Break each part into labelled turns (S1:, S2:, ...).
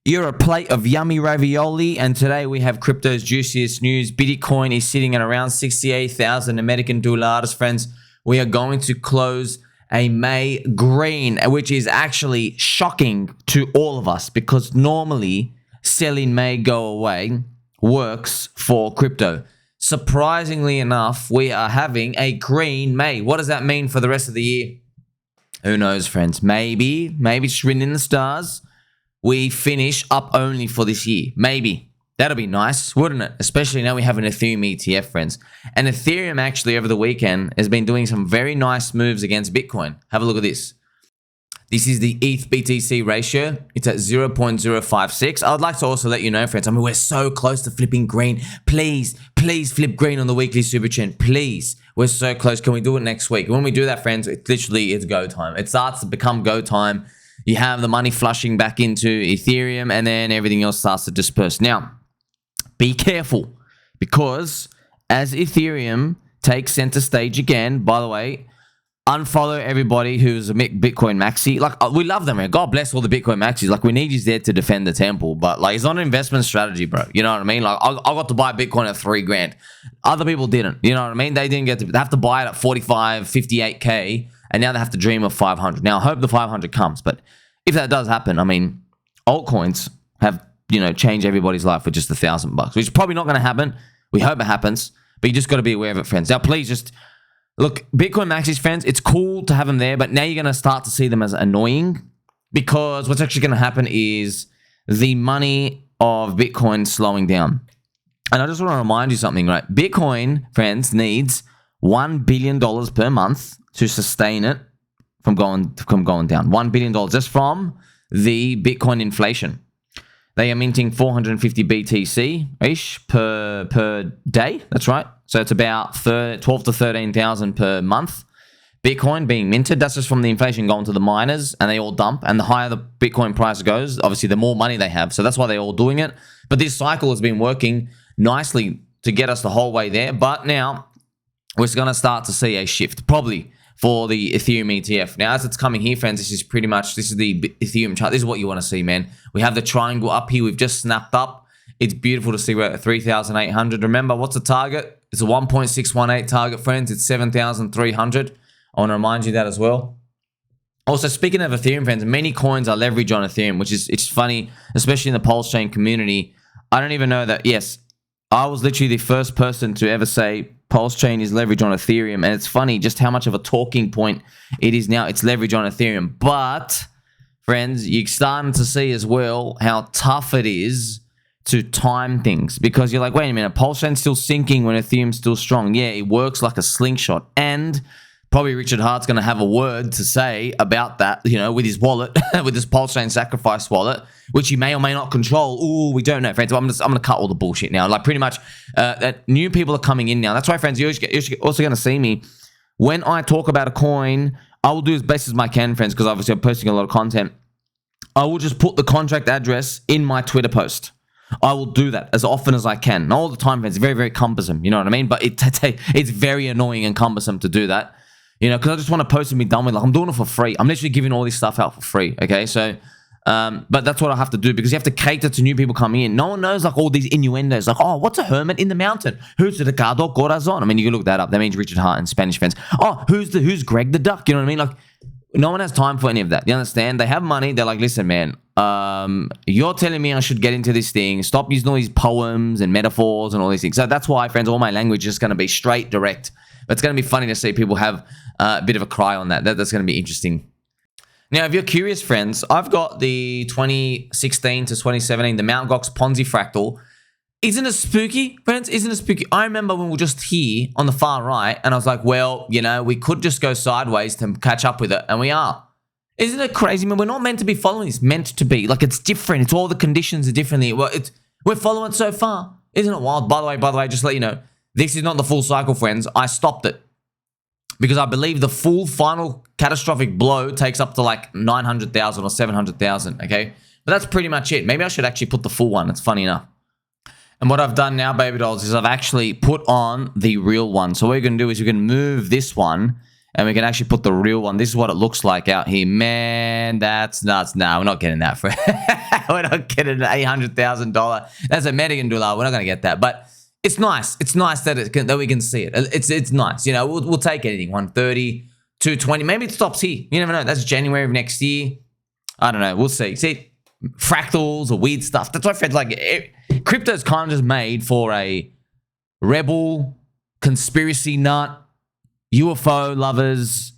S1: You're a plate of yummy ravioli, and today we have crypto's juiciest news. Bitcoin is sitting at around 68,000 American dollars, friends. We are going to close a May green, which is actually shocking to all of us because normally selling May go away works for crypto. Surprisingly enough, we are having a green May. What does that mean for the rest of the year? Who knows, friends? Maybe it's written in the stars. We finish up only for this year. Maybe. That'll be nice, wouldn't it? Especially now we have an Ethereum ETF, friends. And Ethereum actually over the weekend has been doing some very nice moves against Bitcoin. Have a look at this. This is the ETH BTC ratio. It's at 0.056. I would like to also let you know, friends, I mean, we're so close to flipping green. Please flip green on the weekly super chain. Please. We're so close. Can we do it next week? When we do that, friends, it's go time. It starts to become go time. You have the money flushing back into Ethereum, and then everything else starts to disperse. Now, be careful, because as Ethereum takes center stage again, by the way, unfollow everybody who's a Bitcoin maxi. Like, we love them, man. God bless all the Bitcoin maxis. Like, we need you there to defend the temple, but like, it's not an investment strategy, bro. You know what I mean? Like, I got to buy Bitcoin at $3,000. Other people didn't. You know what I mean? They have to buy it at 45, 58K. And now they have to dream of 500. Now, I hope the 500 comes. But if that does happen, I mean, altcoins have, changed everybody's life with just $1,000, which is probably not going to happen. We hope it happens. But you just got to be aware of it, friends. Now, please just look, Bitcoin Maxis, friends, it's cool to have them there. But now you're going to start to see them as annoying, because what's actually going to happen is the money of Bitcoin slowing down. And I just want to remind you something, right? Bitcoin, friends, needs $1 billion per month to sustain it from going down. $1 billion just from the Bitcoin inflation. They are minting 450 BTC-ish per day. That's right. So it's about 12 to 13,000 per month. Bitcoin being minted. That's just from the inflation going to the miners, and they all dump. And the higher the Bitcoin price goes, obviously the more money they have. So that's why they're all doing it. But this cycle has been working nicely to get us the whole way there. But now we're going to start to see a shift, probably for the Ethereum ETF. Now, as it's coming here, friends, this is the Ethereum chart. This is what you want to see, man. We have the triangle up here. We've just snapped up. It's beautiful to see we're at 3,800. Remember, what's the target? It's a 1.618 target, friends. It's 7,300. I want to remind you that as well. Also, speaking of Ethereum, friends, many coins are leveraged on Ethereum, which is it's funny, especially in the PulseChain community. I don't even know that, yes, I was literally the first person to ever say PulseChain is leverage on Ethereum, and it's funny just how much of a talking point it is now. It's leverage on Ethereum. But, friends, you're starting to see as well how tough it is to time things, because you're like, wait a minute, PulseChain's still sinking when Ethereum's still strong. Yeah, it works like a slingshot. And probably Richard Hart's going to have a word to say about that, with his wallet, with his PulseChain sacrifice wallet, which he may or may not control. Ooh, we don't know, friends. I'm going to cut all the bullshit now. Like, pretty much, that new people are coming in now. That's why, friends, you're also going to see me when I talk about a coin. I will do as best as I can, friends, because obviously I'm posting a lot of content. I will just put the contract address in my Twitter post. I will do that as often as I can. Not all the time, friends. It's very, very cumbersome. You know what I mean? But it's very annoying and cumbersome to do that. Because I just want to post and be done with. Like, I'm doing it for free. I'm literally giving all this stuff out for free. Okay, so, but that's what I have to do, because you have to cater to new people coming in. No one knows like all these innuendos. Like, oh, what's a hermit in the mountain? Who's the Ricardo Corazon? I mean, you can look that up. That means Richard Hart in Spanish, friends. Oh, who's Greg the Duck? You know what I mean? Like, no one has time for any of that. You understand? They have money. They're like, listen, man, you're telling me I should get into this thing. Stop using all these poems and metaphors and all these things. So that's why, friends, all my language is going to be straight, direct. But it's going to be funny to see people have a bit of a cry on that. That's going to be interesting. Now, if you're curious, friends, I've got the 2016 to 2017, the Mt. Gox Ponzi Fractal. Isn't it spooky, friends? Isn't it spooky? I remember when we were just here on the far right, and I was like, well, we could just go sideways to catch up with it, and we are. Isn't it crazy? I mean, we're not meant to be following this. Meant to be. Like, it's different. It's all the conditions are differently. Well, we're following so far. Isn't it wild? By the way, just to let you know, this is not the full cycle, friends. I stopped it because I believe the full final catastrophic blow takes up to like 900,000 or 700,000, okay? But that's pretty much it. Maybe I should actually put the full one. It's funny enough. And what I've done now, baby dolls, is I've actually put on the real one. So what you're going to do is you're going to move this one, and we can actually put the real one. This is what it looks like out here. Man, that's nuts. Nah, we're not getting that for we're not getting an $800,000. That's a American dollar. We're not going to get that. But it's nice. It's nice that that we can see it. It's nice. You know, we'll take anything. 130, 220. Maybe it stops here. You never know. That's January of next year. I don't know. We'll see. See, fractals or weird stuff. That's why Fred's like, crypto's kind of just made for a rebel, conspiracy nut, UFO lovers,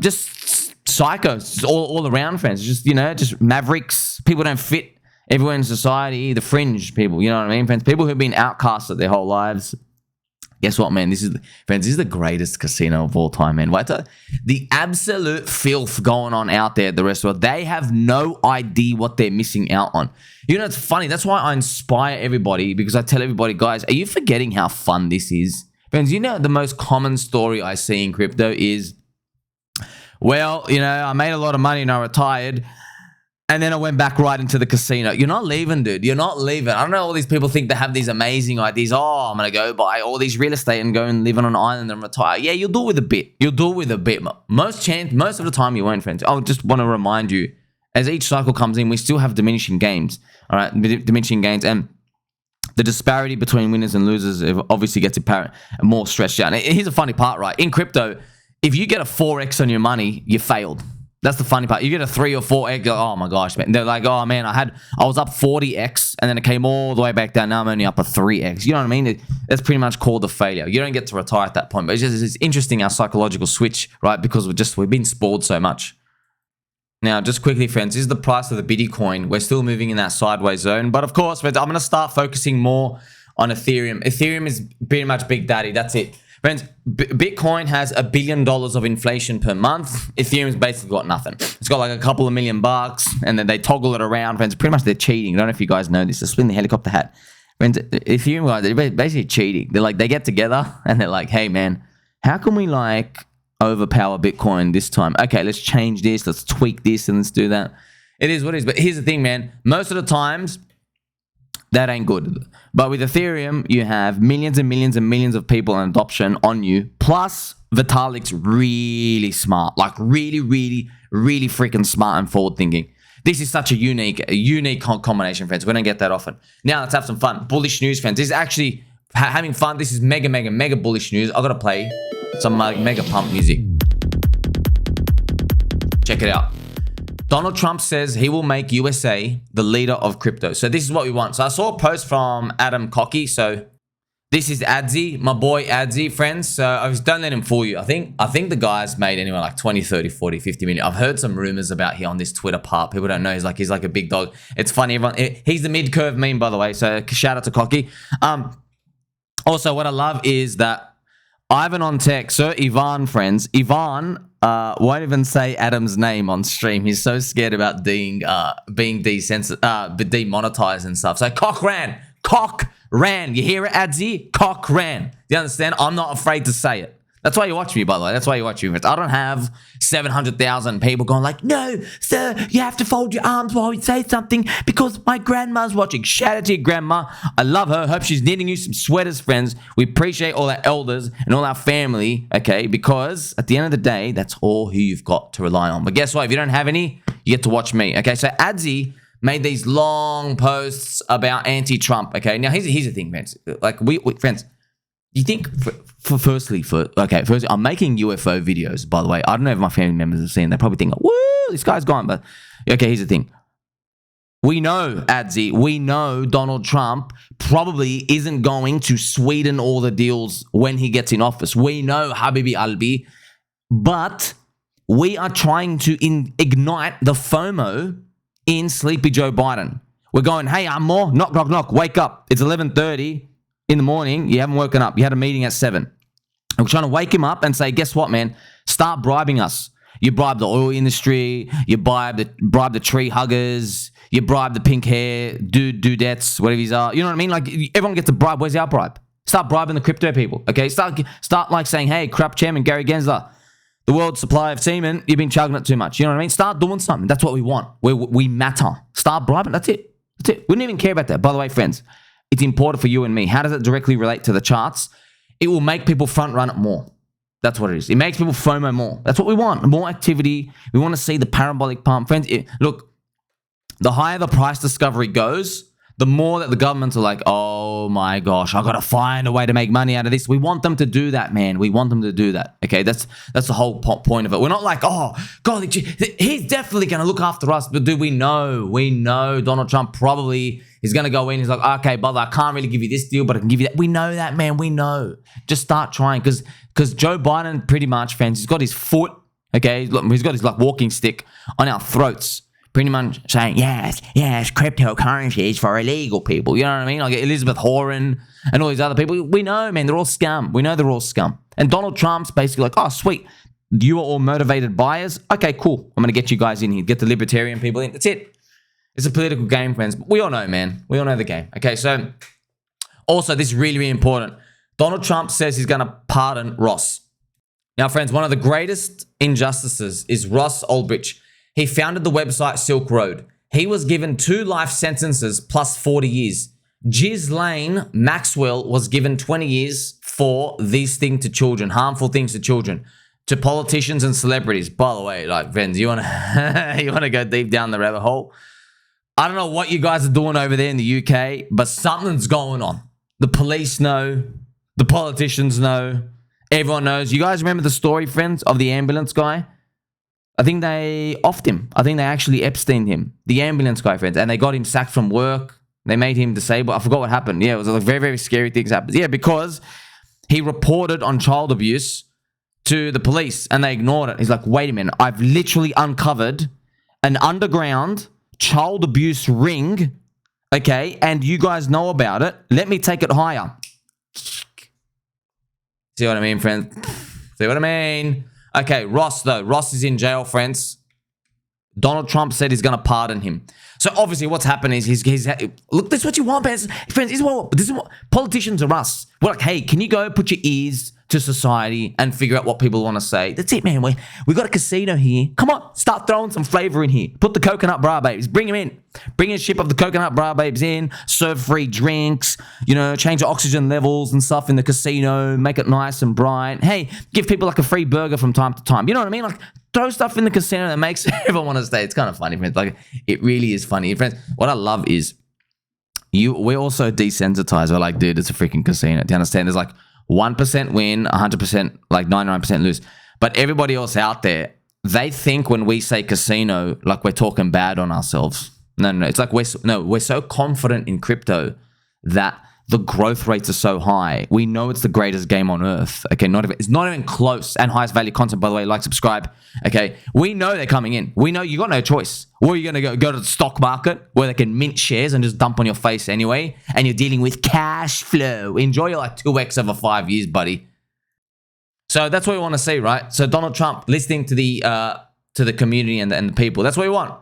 S1: just psychos all around, friends. Just, you know, just mavericks. People don't fit everyone in society. The fringe people, you know what I mean, friends? People who've been outcasted their whole lives. Guess what, man? This is the greatest casino of all time, man. What the absolute filth going on out there at the restaurant. They have no idea what they're missing out on. You know, it's funny. That's why I inspire everybody, because I tell everybody, guys, are you forgetting how fun this is? Friends, you know, the most common story I see in crypto is, well, you know, I made a lot of money and I retired, and then I went back right into the casino. You're not leaving, dude. You're not leaving. I don't know, all these people think they have these amazing ideas. Oh, I'm going to go buy all these real estate and go and live on an island and retire. Yeah, you'll do it with a bit. You'll do it with a bit. Most of the time you won't, friends. I just want to remind you, as each cycle comes in, we still have diminishing gains. All right, diminishing gains. And the disparity between winners and losers obviously gets apparent and more stretched out. And here's the funny part, right? In crypto, if you get a 4x on your money, you failed. That's the funny part. You get a 3 or 4x, oh my gosh, man. They're like, oh man, I was up 40x and then it came all the way back down. Now I'm only up a 3x. You know what I mean? That's pretty much called a failure. You don't get to retire at that point. But it's interesting, our psychological switch, right? Because we've been spoiled so much. Now, just quickly, friends, this is the price of the Bitcoin. We're still moving in that sideways zone. But of course, friends, I'm going to start focusing more on Ethereum. Ethereum is pretty much Big Daddy. That's it. Friends, Bitcoin has $1 billion of inflation per month. Ethereum's basically got nothing. It's got like a couple of $1,000,000, and then they toggle it around. Friends, pretty much they're cheating. I don't know if you guys know this. They're spinning the helicopter hat. Friends, Ethereum guys, they're basically cheating. They're like, they get together and they're like, hey man, how can we like overpower Bitcoin this time? Okay, let's change this. Let's tweak this and let's do that. It is what it is. But here's the thing, man. Most of the times, that ain't good. But with Ethereum, you have millions and millions and millions of people and adoption on you. Plus, Vitalik's really smart. Like really, really, really freaking smart and forward thinking. This is such a unique combination, friends. We don't get that often. Now, let's have some fun. Bullish news, friends. This is actually having fun. This is mega bullish news. I've got to play some mega pump music. Check it out. Donald Trump says he will make USA the leader of crypto. So this is what we want. So I saw a post from Adam Cocky. So this is Adzi, my boy Adzi, friends. So I just don't let him fool you. I think the guy's made anywhere like 20, 30, 40, 50 million. I've heard some rumors about him on this Twitter part. People don't know. He's like a big dog. It's funny. He's the mid-curve meme, by the way. So shout out to Cocky. Also, what I love is that Ivan on tech, Sir Ivan, friends. Ivan won't even say Adam's name on stream. He's so scared about being demonetized and stuff. So Cock ran. You hear it, Adzi? Cock ran. You understand? I'm not afraid to say it. That's why you watch me, by the way. That's why you watch me. I don't have 700,000 people going like, no, sir, you have to fold your arms while we say something because my grandma's watching. Shout out to your grandma. I love her. Hope she's knitting you some sweaters, friends. We appreciate all our elders and all our family, okay? Because at the end of the day, that's all who you've got to rely on. But guess what? If you don't have any, you get to watch me, okay? So Adzi made these long posts about anti-Trump, okay? Now, here's the thing, friends. Like, we friends, you think, first, I'm making UFO videos, by the way. I don't know if my family members have seen. They probably think, woo, this guy's gone. But, okay, here's the thing. We know, Adzi, we know Donald Trump probably isn't going to sweeten all the deals when he gets in office. We know Habibi Albi. But we are trying to ignite the FOMO in Sleepy Joe Biden. We're going, hey, Amor, knock, knock, knock, wake up. It's 11:30. In the morning, you haven't woken up. You had a meeting at 7. And we're trying to wake him up and say, guess what, man? Start bribing us. You bribe the oil industry. You bribe the tree huggers. You bribe the pink hair dudettes, whatever these are. You know what I mean? Like, everyone gets a bribe. Where's our bribe? Start bribing the crypto people, okay? Start like saying, hey, crap chairman Gary Gensler, the world's supply of semen, you've been chugging it too much. You know what I mean? Start doing something. That's what we want. We matter. Start bribing. That's it. We don't even care about that. By the way, friends, it's important for you and me. How does it directly relate to the charts? It will make people front run it more. That's what it is. It makes people FOMO more. That's what we want. More activity. We want to see the parabolic pump. Friends, look, the higher the price discovery goes, the more that the governments are like, oh my gosh, I got to find a way to make money out of this. We want them to do that, man. We want them to do that. Okay, that's the whole point of it. We're not like, oh, God, he's definitely going to look after us. But do we know? We know Donald Trump probably is going to go in. He's like, okay, brother, I can't really give you this deal, but I can give you that. We know that, man. We know. Just start trying because Joe Biden pretty much, friends, he's got his foot, okay? He's got his like walking stick on our throats. Pretty much saying, yes, cryptocurrency is for illegal people. You know what I mean? Like Elizabeth Warren and all these other people. We know, man, they're all scum. We know they're all scum. And Donald Trump's basically like, oh, sweet. You are all motivated buyers. Okay, cool. I'm going to get you guys in here. Get the libertarian people in. That's it. It's a political game, friends. But we all know, man. We all know the game. Okay, so also, this is really, really important. Donald Trump says he's going to pardon Ross. Now, friends, one of the greatest injustices is Ross Ulbricht. He founded the website Silk Road. He was given 2 life sentences plus 40 years. Ghislaine Maxwell was given 20 years for these things to children, harmful things to children, to politicians and celebrities. By the way, like, friends, you want to go deep down the rabbit hole? I don't know what you guys are doing over there in the UK, but something's going on. The police know. The politicians know. Everyone knows. You guys remember the story, friends, of the ambulance guy? I think they offed him. I think they actually Epsteined him. The ambulance guy, friends. And they got him sacked from work. They made him disabled. I forgot what happened. Yeah, it was like very, very scary things happened. Yeah, because he reported on child abuse to the police and they ignored it. He's like, wait a minute. I've literally uncovered an underground child abuse ring. Okay, and you guys know about it. Let me take it higher. See what I mean, friends? See what I mean? Okay, Ross, though. Ross is in jail, friends. Donald Trump said he's going to pardon him. So, obviously, what's happened is look, this is what you want, friends. This is what politicians are us. We're like, hey, can you go put your ears to society and figure out what people want to say? That's it, man. We got a casino here. Come on, start throwing some flavor in here. Put the coconut bra babes. Bring them in. Bring a ship of the coconut bra babes in. Serve free drinks. You know, change the oxygen levels and stuff in the casino. Make it nice and bright. Hey, give people like a free burger from time to time. You know what I mean? Like, throw stuff in the casino that makes everyone want to stay. It's kind of funny, friends. Like, it really is funny. Friends, what I love is we're also desensitized. We're like, dude, it's a freaking casino. Do you understand? There's like 1% win, 100%, like 99% lose. But everybody else out there, they think when we say casino, like we're talking bad on ourselves. No. It's like we're so confident in crypto that the growth rates are so high. We know it's the greatest game on earth. Okay, it's not even close. And highest value content, by the way. Like, subscribe. Okay, we know they're coming in. We know you got no choice. Or you're gonna go to the stock market where they can mint shares and just dump on your face anyway. And you're dealing with cash flow. Enjoy your like 2x over 5 years, buddy. So that's what we want to see, right? So Donald Trump listening to the community and the people. That's what we want.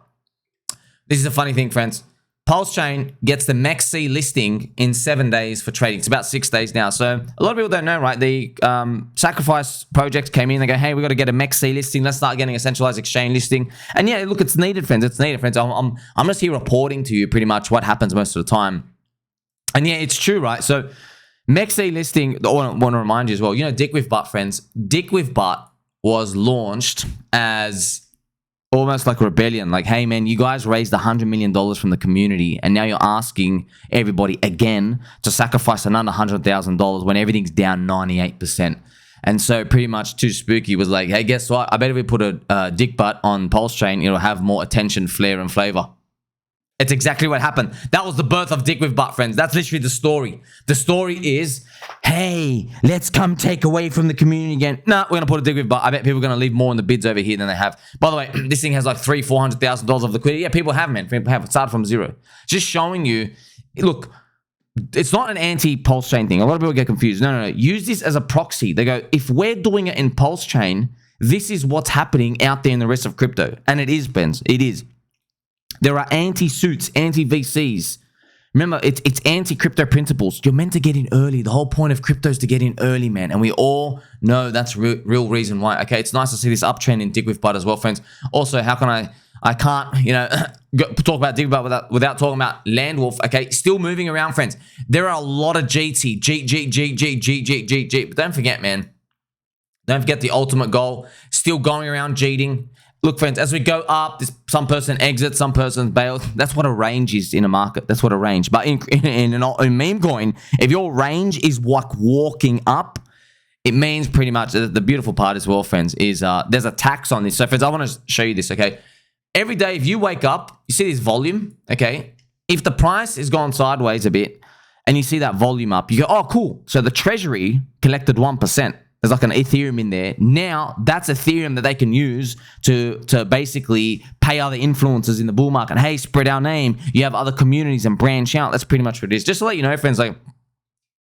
S1: This is a funny thing, friends. PulseChain gets the MEXC listing in 7 days for trading. It's about 6 days now. So a lot of people don't know, right? The Sacrifice project came in. They go, hey, we got to get a MEXC listing. Let's start getting a centralized exchange listing. And yeah, look, it's needed, friends. It's needed, friends. I'm just here reporting to you pretty much what happens most of the time. And yeah, it's true, right? So MEXC listing, I want to remind you as well, you know, DickWifButt, friends. DickWifButt was launched as almost like a rebellion. Like, hey, man, you guys raised $100 million from the community, and now you're asking everybody again to sacrifice another $100,000 when everything's down 98%. And so pretty much Too Spooky was like, hey, guess what? I bet if we put a DickButt on PulseChain, it'll have more attention, flair, and flavor. It's exactly what happened. That was the birth of DickWifButt, friends. That's literally the story. The story is, hey, let's come take away from the community again. Nah, we're going to put a DickWifButt. I bet people are going to leave more in the bids over here than they have. By the way, this thing has like $300,000-$400,000 of liquidity. Yeah, people have, man. People have. It started from zero. Just showing you, look, it's not an anti-PulseChain thing. A lot of people get confused. No. Use this as a proxy. They go, if we're doing it in PulseChain, this is what's happening out there in the rest of crypto. And it is, friends. It is. There are anti-suits, anti-VCs. Remember, it's anti-crypto principles. You're meant to get in early. The whole point of crypto is to get in early, man. And we all know that's real reason why. Okay, it's nice to see this uptrend in DickWifButt as well, friends. Also, how can I can't, you know, talk about DickWifButt without talking about Landwolf. Okay, still moving around, friends. There are a lot of GT, G. But don't forget, man, Don't forget the ultimate goal, still going around cheating. Look, friends, as we go up, some person exits, some person bails. That's what a range is in a market. That's what a range. But in meme coin, if your range is like walking up, it means pretty much, the beautiful part as well, friends, is there's a tax on this. So, friends, I want to show you this, okay? Every day, if you wake up, you see this volume, okay? If the price is gone sideways a bit and you see that volume up, you go, oh, cool. So the treasury collected 1%. There's like an Ethereum in there. Now, that's Ethereum that they can use to basically pay other influencers in the bull market. Hey, spread our name. You have other communities and branch out. That's pretty much what it is. Just to let you know, friends, like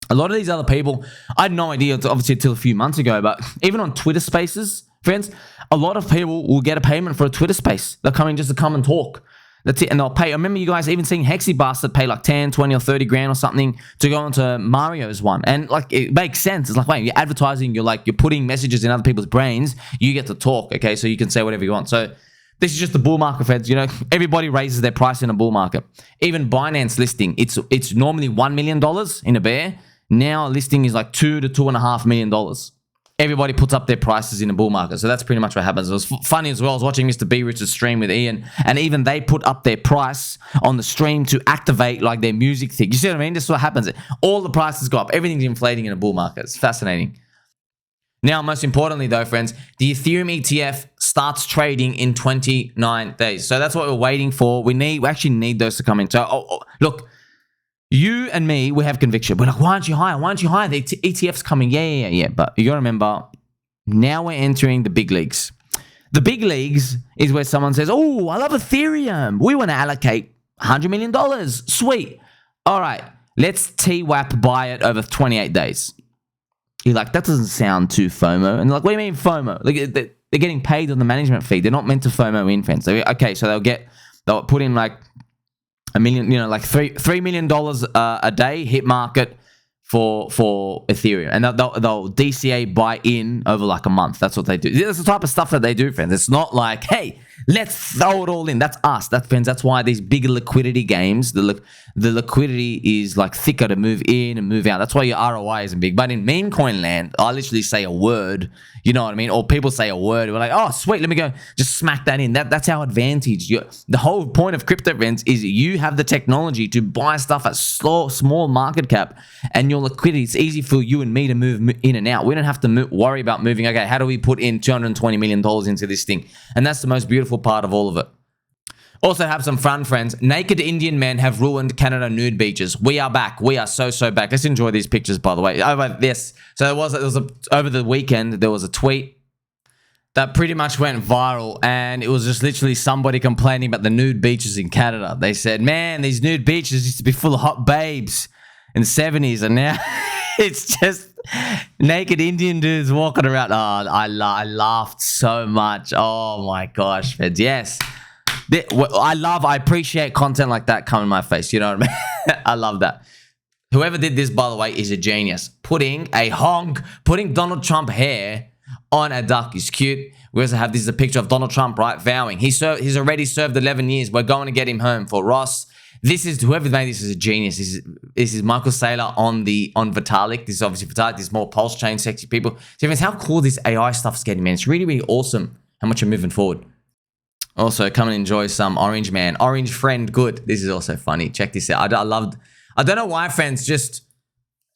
S1: a lot of these other people, I had no idea, obviously, until a few months ago, but even on Twitter Spaces, friends, a lot of people will get a payment for a Twitter Space. They're coming just to come and talk. That's it. And they'll pay. I remember you guys even seeing HEXC Bastard pay like 10, 20 or 30 grand or something to go into Mario's one. And like, it makes sense. It's like, wait, you're advertising, you're putting messages in other people's brains. You get to talk, okay? So you can say whatever you want. So this is just the bull market, friends. You know, everybody raises their price in a bull market. Even Binance listing, it's normally $1 million in a bear. Now listing is like $2 to $2.5 million. Everybody puts up their prices in a bull market. So that's pretty much what happens. It was funny as well. I was watching Mr. B Rich's stream with Ian, and even they put up their price on the stream to activate like their music thing. You see what I mean? This is what happens. All the prices go up. Everything's inflating in a bull market. It's fascinating. Now, most importantly though, friends, the Ethereum ETF starts trading in 29 days. So that's what we're waiting for. We actually need those to come in. So, look, you and me, we have conviction. We're like, why aren't you higher? Why aren't you higher? The ETF's coming. Yeah. But you got to remember, now we're entering the big leagues. The big leagues is where someone says, oh, I love Ethereum. We want to allocate $100 million. Sweet. All right, let's TWAP buy it over 28 days. You're like, that doesn't sound too FOMO. And like, what do you mean FOMO? Like, they're getting paid on the management fee. They're not meant to FOMO in, friends. Okay, so they'll put in like $1 million, like $3 million a day hit market for Ethereum, and they'll DCA buy in over like a month. That's what they do. That's the type of stuff that they do, friends. It's not like, hey, let's throw it all in. That's us. That's why these bigger liquidity games, the liquidity is like thicker to move in and move out. That's why your ROI isn't big. But in meme coin land, I literally say a word. You know what I mean? Or people say a word. We're like, oh, sweet, let me go. Just smack that in. That's our advantage. The whole point of crypto events is you have the technology to buy stuff at small market cap, and your liquidity, it's easy for you and me to move in and out. We don't have to worry about moving. Okay, how do we put in $220 million into this thing? And that's the most beautiful part of all of it. Also have some fun, friends. Naked Indian men have ruined Canada nude beaches. We are back. We are so back. Let's enjoy these pictures, by the way. Over the weekend, there was a tweet that pretty much went viral, and it was just literally somebody complaining about the nude beaches in Canada. They said, man, these nude beaches used to be full of hot babes in the 70s, and now it's just naked Indian dudes walking around. Oh, I laughed so much. Oh my gosh, friends. Yes. I appreciate content like that coming my face. You know what I mean? I love that. Whoever did this, by the way, is a genius. Putting Donald Trump hair on a duck is cute. We also have, this is a picture of Donald Trump, right? Vowing. He's already served 11 years. We're going to get him home for Ross. Whoever made this is a genius. This is Michael Saylor on Vitalik. This is obviously Vitalik. This is more PulseChain, sexy people. So friends, how cool this AI stuff is getting, man. It's really, really awesome how much you're moving forward. Also, come and enjoy some Orange Man. Orange Friend Good. This is also funny. Check this out. I don't know why, friends, just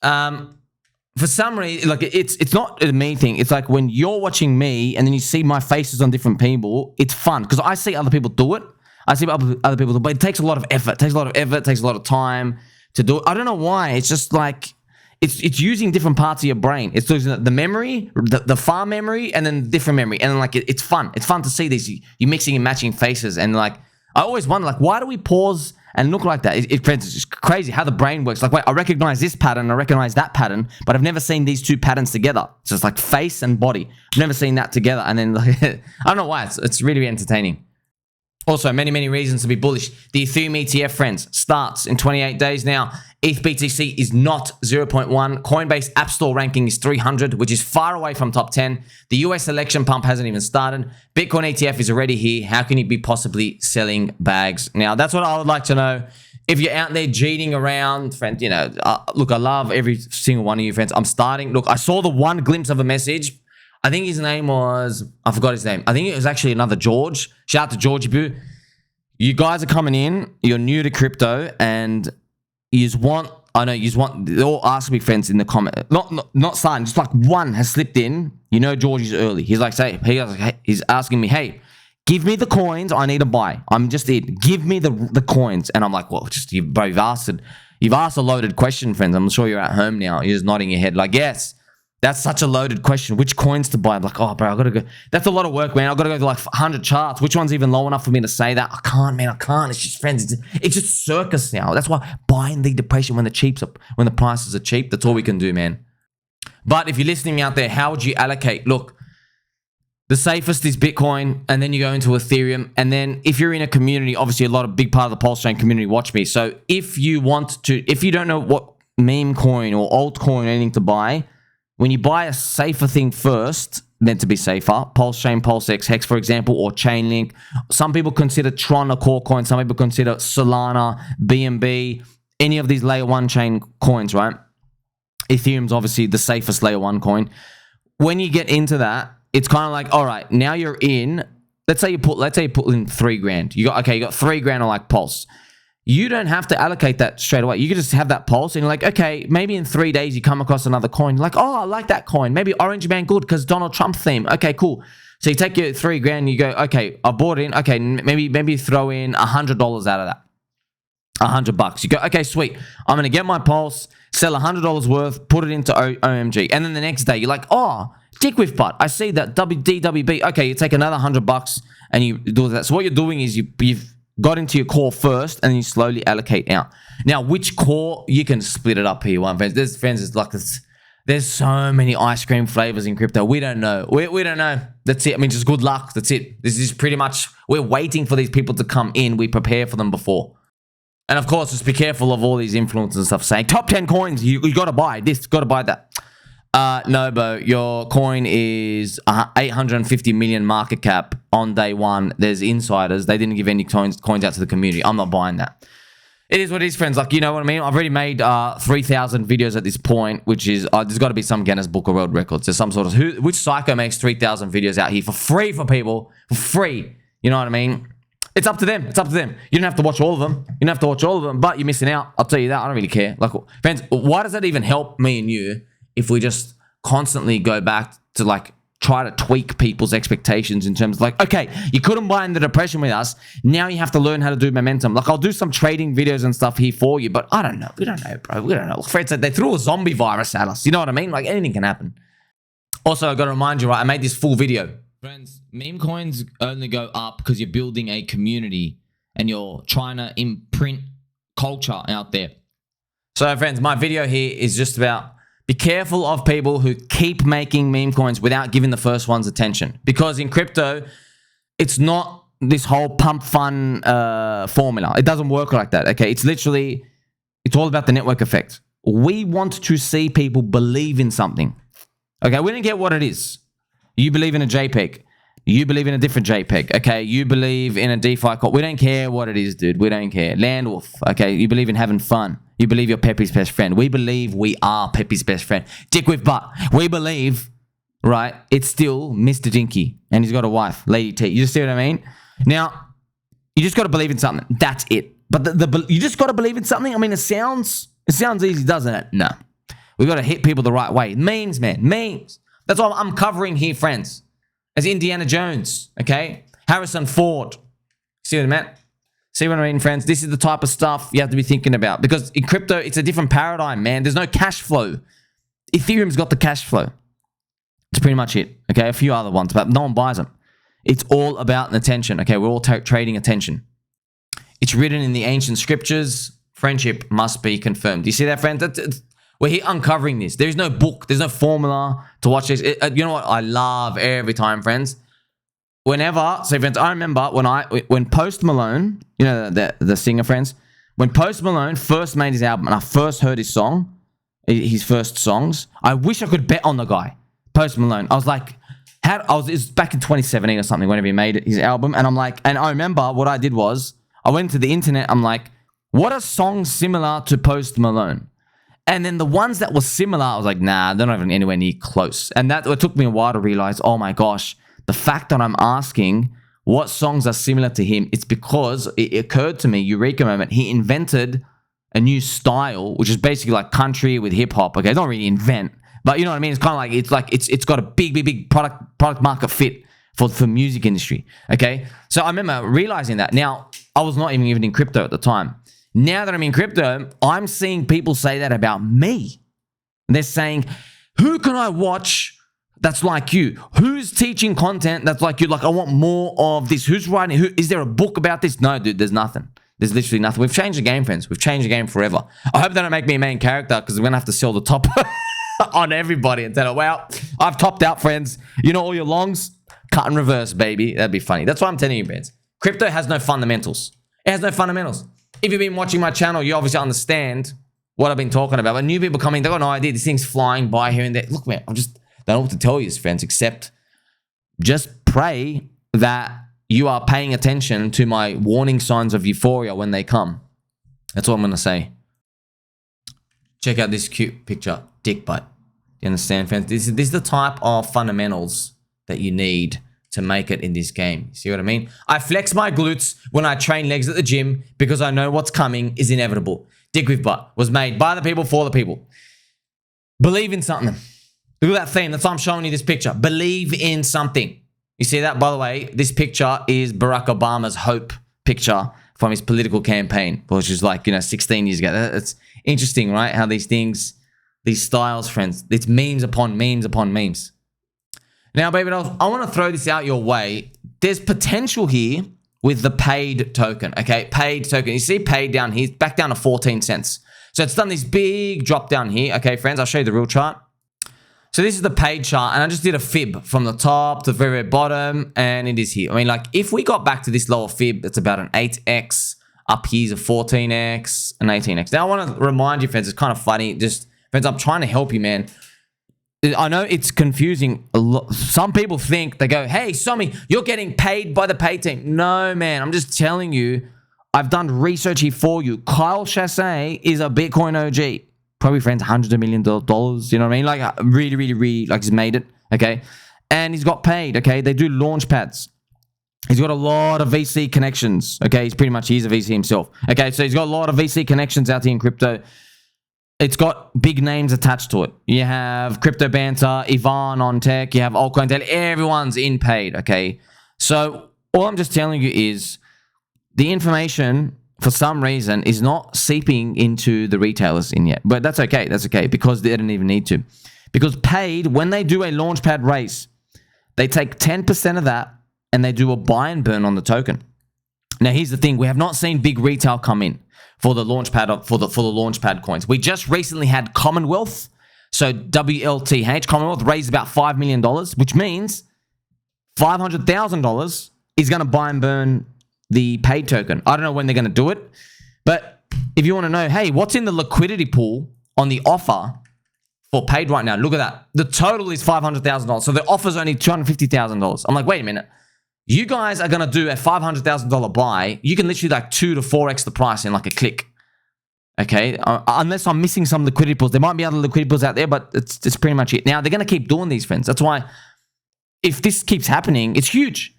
S1: for some reason, like it's not a me thing. It's like when you're watching me and then you see my faces on different people, it's fun because I see other people do it. I see other people do it, but it takes a lot of effort. It takes a lot of time to do it. I don't know why. It's just like it's using different parts of your brain. It's using the memory, the far memory, and then different memory. And then like it's fun. It's fun to see these. You mixing and matching faces. And like I always wonder, like, why do we pause and look like that? Friends, it's just crazy how the brain works. Like, wait, I recognize this pattern, I recognize that pattern, but I've never seen these two patterns together. It's just like face and body. I've never seen that together. And then like, I don't know why. It's really entertaining. Also, many reasons to be bullish. The Ethereum ETF, friends, starts in 28 days now. ETH BTC is not 0.1. Coinbase App Store ranking is 300, which is far away from top 10. The US election pump hasn't even started. Bitcoin ETF is already here. How can you be possibly selling bags? Now, that's what I would like to know. If you're out there cheating around, friend, you know, look, I love every single one of you, friends. I'm starting. Look, I saw the one glimpse of a message. I think his name was, I forgot his name. I think it was actually another George. Shout out to Georgie Boo. You guys are coming in, you're new to crypto, and you want, they're all asking me friends in the comment, not starting, just like one has slipped in. You know Georgie's early. He's like, he's asking me, hey, give me the coins I need to buy. I'm just in. Give me the coins. And I'm like, well, you've asked a loaded question, friends. I'm sure you're at home now. You're just nodding your head like, yes. That's such a loaded question. Which coins to buy? I'm like, oh, bro, I got to go. That's a lot of work, man. I got to go to like 100 charts. Which one's even low enough for me to say that? I can't, man. I can't. It's just, friends. It's just circus now. That's why buying the depression when the prices are cheap. That's all we can do, man. But if you're listening out there, how would you allocate? Look, the safest is Bitcoin, and then you go into Ethereum. And then if you're in a community, obviously a big part of the PulseChain community watch me. So if you don't know what meme coin or altcoin or anything to buy, when you buy a safer thing first, meant to be safer, PulseChain, PulseX, Hex, for example, or Chainlink. Some people consider Tron a core coin. Some people consider Solana, BNB, any of these layer 1 chain coins, right? Ethereum's obviously the safest layer 1 coin. When you get into that, it's kind of like, all right, now you're in, let's say you put in $3,000. You got $3,000 on like Pulse. You don't have to allocate that straight away. You can just have that Pulse and you're like, okay, maybe in 3 days you come across another coin. You're like, oh, I like that coin. Maybe Orange Man good because Donald Trump theme. Okay, cool. So you take your $3,000 and you go, okay, I bought in. Okay, maybe throw in $100 out of that. $100. You go, okay, sweet. I'm going to get my Pulse, sell $100 worth, put it into OMG. And then the next day you're like, oh, DickWifButt. I see that DWB. Okay, you take another $100 and you do that. So what you're doing is you've got into your core first and you slowly allocate out. Now, which core, you can split it up here, friends. There's so many ice cream flavors in crypto. We don't know. We don't know. That's it. I mean, just good luck. That's it. This is pretty much, we're waiting for these people to come in. We prepare for them before. And of course, just be careful of all these influencers and stuff saying, top 10 coins, you got to buy this, got to buy that. No, Bo, your coin is 850 million market cap on day one. There's insiders. They didn't give any coins out to the community. I'm not buying that. It is what it is, friends. Like, you know what I mean? I've already made 3,000 videos at this point, which is, there's got to be some Guinness Book of World Records. There's some sort of, which psycho makes 3,000 videos out here for free for people? For free. You know what I mean? It's up to them. It's up to them. You don't have to watch all of them. You don't have to watch all of them, but you're missing out. I'll tell you that. I don't really care. Like, friends, why does that even help me and you if we just constantly go back to like try to tweak people's expectations in terms of like, okay, you couldn't buy in the depression with us. Now you have to learn how to do momentum. Like, I'll do some trading videos and stuff here for you, but I don't know. We don't know, bro. We don't know. Fred said they threw a zombie virus at us. You know what I mean? Like, anything can happen. Also, I got to remind you, right? I made this full video. Friends, meme coins only go up because you're building a community and you're trying to imprint culture out there. So, friends, my video here is just about be careful of people who keep making meme coins without giving the first ones attention. Because in crypto, it's not this whole pump fun formula. It doesn't work like that, okay? It's literally, it's all about the network effect. We want to see people believe in something. Okay, we don't get what it is. You believe in a JPEG. You believe in a different JPEG. Okay, you believe in a DeFi coin. We don't care what it is, dude. We don't care. Landwolf. Okay, you believe in having fun. You believe you're Pepe's best friend. We believe we are Pepe's best friend. DickWifButt. We believe, right, it's still Mr. Dinky. And he's got a wife, Lady T. You just see what I mean? Now, you just got to believe in something. That's it. But you just got to believe in something? I mean, it sounds easy, doesn't it? No. We got to hit people the right way. Memes, man. Memes. That's what I'm covering here, friends. As Indiana Jones, okay? Harrison Ford. See what I meant? See what I mean, friends? This is the type of stuff you have to be thinking about. Because in crypto, it's a different paradigm, man. There's no cash flow. Ethereum's got the cash flow. It's pretty much it, okay? A few other ones, but no one buys them. It's all about attention, okay? We're all trading attention. It's written in the ancient scriptures. Friendship must be confirmed. Do you see that, friends? We're here uncovering this. There's no book. There's no formula to watch this. You know what I love every time, friends? Whenever, so friends, I remember when Post Malone, you know, the singer, friends, when Post Malone first made his album and I first heard his song, his first songs, I wish I could bet on the guy, Post Malone. I was like, it was back in 2017 or something, whenever he made his album. And I'm like, and I remember what I did was, I went to the internet, I'm like, what are songs similar to Post Malone? And then the ones that were similar, I was like, nah, they're not even anywhere near close. And that it took me a while to realize, oh my gosh, the fact that I'm asking what songs are similar to him, it's because it occurred to me, eureka moment, he invented a new style, which is basically like country with hip hop. Okay, it's not really invent, but you know what I mean? It's kind of like, it's got a big product market fit for music industry. Okay, so I remember realizing that. Now, I was not even in crypto at the time. Now that I'm in crypto, I'm seeing people say that about me. They're saying, who can I watch that's like you? Who's teaching content that's like you? Like, I want more of this. Who's writing? Is there a book about this? No, dude, there's nothing. There's literally nothing. We've changed the game, friends. We've changed the game forever. I hope they don't make me a main character because we're going to have to sell the top on everybody and tell them, well, I've topped out, friends. You know, all your longs, cut and reverse, baby. That'd be funny. That's why I'm telling you, friends. Crypto has no fundamentals. It has no fundamentals. If you've been watching my channel, you obviously understand what I've been talking about. But new people coming, they've got no idea. This thing's flying by here and there. Look, man, I don't know what to tell you, friends, except just pray that you are paying attention to my warning signs of euphoria when they come. That's all I'm going to say. Check out this cute picture. DickWifButt. You understand, friends? This is the type of fundamentals that you need to make it in this game. See what I mean? I flex my glutes when I train legs at the gym because I know what's coming is inevitable. DickWifButt was made by the people for the people. Believe in something. Look at that theme. That's why I'm showing you this picture. Believe in something. You see that? By the way, this picture is Barack Obama's hope picture from his political campaign, which is like, 16 years ago. It's interesting, right? How these things, these styles, friends, it's memes upon memes upon memes. Now, baby dolls, I want to throw this out your way. There's potential here with the paid token, okay? Paid token. You see paid down here, back down to 14 cents. So it's done this big drop down here, okay, friends? I'll show you the real chart. So this is the paid chart, and I just did a fib from the top to the very, very bottom, and it is here. I mean, like, if we got back to this lower fib, it's about an 8x. Up here's a 14x, an 18x. Now, I want to remind you, friends, it's kind of funny. Just, friends, I'm trying to help you, man. I know it's confusing. Some people think, they go, hey, Somi, you're getting paid by the pay team. No, man, I'm just telling you, I've done research here for you. Kyle Chassé is a Bitcoin OG. Probably, friends, hundreds of millions of dollars. You know what I mean? Like, really, like, he's made it, okay? And he's got paid, okay? They do launch pads. He's got a lot of VC connections, okay? He's a VC himself. Okay, so he's got a lot of VC connections out here in crypto. It's got big names attached to it. You have Crypto Banter, Ivan on Tech, you have Altcoin Daily. Everyone's in paid, okay? So all I'm just telling you is the information, for some reason, is not seeping into the retailers in yet. But that's okay. That's okay, because they didn't even need to. Because paid, when they do a launchpad raise, they take 10% of that and they do a buy and burn on the token. Now, here's the thing. We have not seen big retail come in for the launchpad for the launchpad coins. We just recently had Commonwealth. So WLTH, Commonwealth, raised about $5 million, which means $500,000 is going to buy and burn the paid token. I don't know when they're going to do it, but if you want to know, hey, what's in the liquidity pool on the offer for paid right now? Look at that. The total is $500,000. So the offer's only $250,000. I'm like, wait a minute. You guys are going to do a $500,000 buy. You can literally like 2 to 4x the price in like a click. Okay, unless I'm missing some liquidity pools. There might be other liquidity pools out there, but it's pretty much it. Now, they're going to keep doing these, friends. That's why if this keeps happening, it's huge.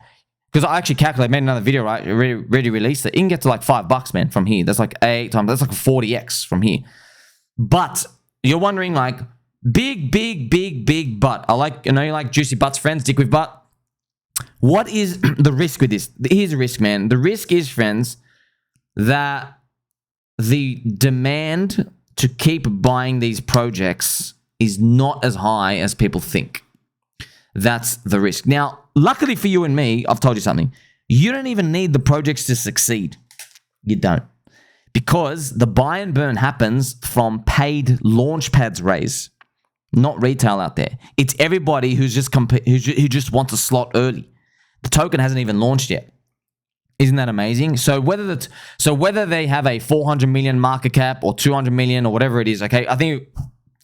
S1: Because I actually calculated, made another video, right? Already released it. You can get to like $5, man, from here. That's like 8 times. That's like a 40x from here. But you're wondering, like, big butt. I like, you like juicy butts, friends, DickWifButt. What is the risk with this? Here's the risk, man. The risk is, friends, that the demand to keep buying these projects is not as high as people think. That's the risk. Now, luckily for you and me, I've told you something. You don't even need the projects to succeed. You don't. Because the buy and burn happens from paid launch pads raise, not retail out there. It's everybody who just wants a slot early. The token hasn't even launched yet. Isn't that amazing? So whether they have a 400 million market cap or 200 million or whatever it is, okay, I think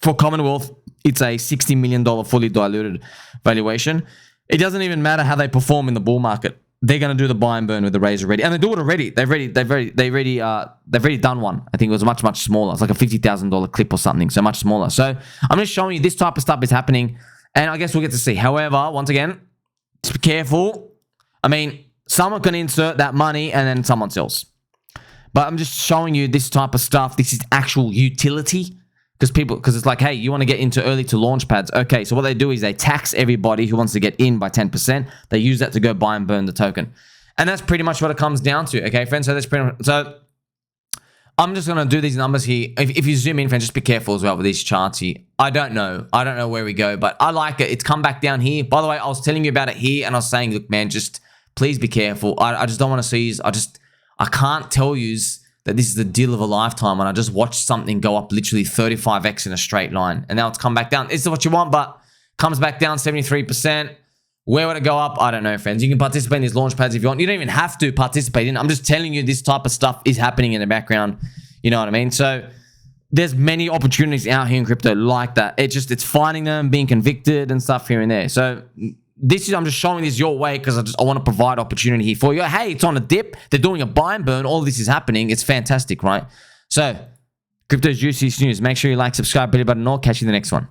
S1: for Commonwealth, it's a $60 million fully diluted valuation. It doesn't even matter how they perform in the bull market. they're gonna do the buy and burn with the raise already, and they do it already. They've already done one. I think it was much smaller. It's like a $50,000 clip or something, so much smaller. So I'm just showing you this type of stuff is happening, and I guess we'll get to see. However, once again, just be careful. I mean, someone can insert that money and then someone else. But I'm just showing you this type of stuff. This is actual utility. Because it's like, hey, you want to get into early to launch pads. Okay, so what they do is they tax everybody who wants to get in by 10%. They use that to go buy and burn the token. And that's pretty much what it comes down to. Okay, friends? So that's pretty much, so I'm just going to do these numbers here. If you zoom in, friends, just be careful as well with these charts here. I don't know where we go, but I like it. It's come back down here. By the way, I was telling you about it here, and I was saying, look, man, just please be careful. I just don't want to see you. I can't tell you that this is the deal of a lifetime when I just watched something go up literally 35x in a straight line. And now it's come back down. This is what you want, but comes back down 73%. Where would it go up? I don't know, friends. You can participate in these launch pads if you want. You don't even have to participate in. I'm just telling you this type of stuff is happening in the background. You know what I mean? So there's many opportunities out here in crypto like that. It's finding them, being convicted and stuff here and there. So I'm just showing this your way because I want to provide opportunity here for you. Hey, it's on a dip. They're doing a buy and burn. All this is happening. It's fantastic, right? So, crypto's juiciest news. Make sure you like, subscribe, button, and all. Catch you in the next one.